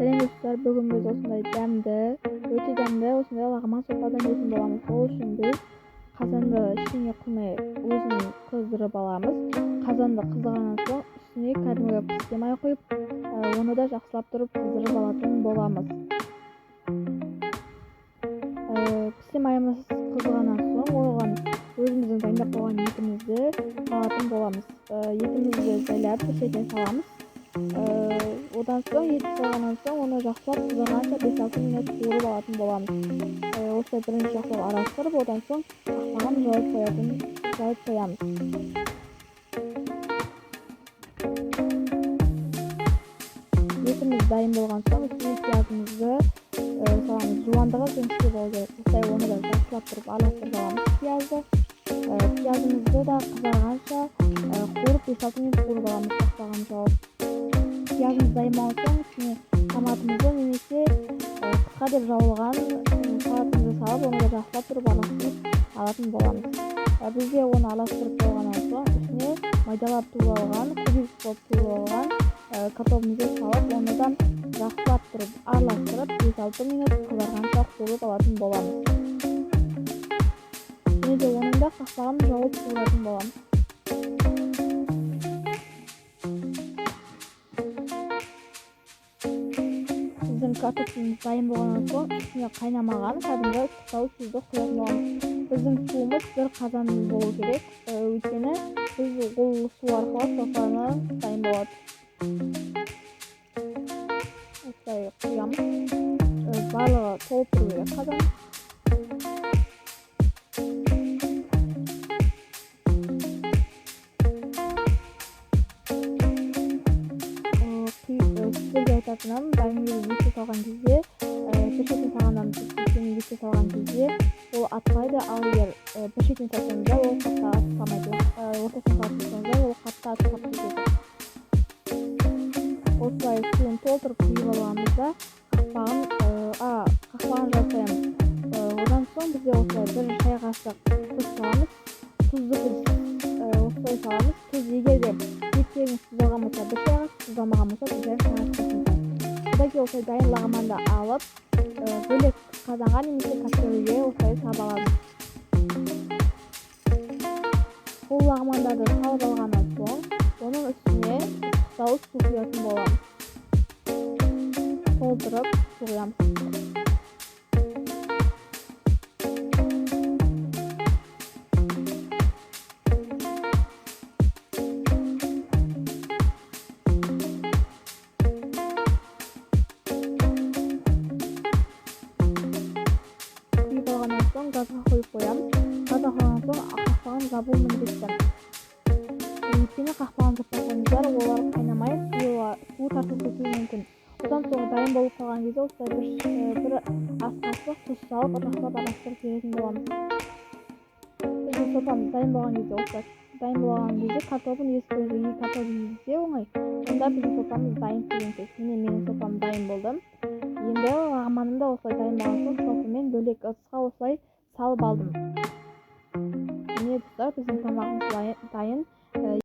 Сәлем достар, бүгін біз осындай өте дәмді осындай лағман сопадан жейтін боламыз. Ол үшін біз қазанды ештеңе қоймай өзін қыздырып аламыз. Қазанды қыздырғаннан соң үстіне кәдімгі піскен май құйып, оны да жақсылап тұрып қыздырып алатын боламыз. Піскен майымыз қыздырғаннан соң оған өзіміздің дайындап қойған етімізді салатын боламыз. Етімізді жайлап бір шетіне саламыз. Одан соң ет салғаннан соң оны жақсылап қыздырғанша 5-6 минут қуырып алатын боламыз. Осылай бірінші жақсылап араластырып, одан соң қақпағын жауып қоямыз. Етіміз дайын болған соң үстіне пиязымызды саламыз. Жуандығы жіңішке болу керек. Осылай оны да жақсылап тұрып араластырып аламыз пиязды. Пиязымызды да қызарғанша қуырып 5-6 минут қуырып аламыз қақпағын жауып. Пиязымыз дайын болған соң үстіне томатымызды немесе қысқа деп жауылған салатымызды салып, оны да жақсылап тұрып араластырып алатын боламыз. Бізде оны араластырып болғаннан соң үстіне майдалап туып алған, кубик болып туып алған картофелімізді салып, оны да жақсылап тұрып араластырып 5-6 минут қызарғанша қуырып алатын боламыз. Және де оның да қақпағын жауып қуыратын боламыз. Біздің картофеліміз дайын болғаннан соң үстіне қайнамаған кәдімгі ыстықтау тұзды құятын боламыз. Біздің суымыз бір қазан болу керек, өйткені біз ол су арқылы сопаны дайын болады. Осылай құямыз. Барлығы толып тұру керек қазан. Сіздерге айтатыным, дайындығын есте салған кезде, бір шетіне салғаннан есте салған кезде ол атпайды, ал егер бір шетіне салсаңыздар ол қатты атпамайды. Ортасына салсаңыздар ол қатты атпап кетеді. Осылай суын толтырып құйып алғанымызда қақпағын жауып қоямыз. Одан соң бізде осылай бір шай қасық тұз саламыз. Тұзды біз осылай саламыз. Тұз егер де еттеріңіз тұздалған болса бір шай қасық, тұздалмаған болса бір шай қасық. Одан кейін осылай дайын лағманды алып, бөлек қазанға немесе кастрөлге осылай салып аламыз. Бұл лағмандарды салып алғаннан соң, оның үстіне ыстықтау су құятын боламыз. Толтырып су құямыз. Газға қойып қоямыз. Газға қойған соң қақпағын жабу міндетті. Өйткені қақпағын жаппасаңыздар, олар қайнамай, суы тартылып кетуі мүмкін. Одан соң дайын болып қалған кезде осылай бір ас қасық тұз салып, жақсылап араластырып жіберетін боламыз. Біздің сопамыз дайын болған кезде картофель есе оңай. Онда біздің сопамыз дайын деген сөз. Міне менің сопам дайын болды. Енді лағманым да осылай дайын болған соң шоқымен бөлек ыдысқа осылай салып алдым. Міне достар, біздің тамағымыз дайын.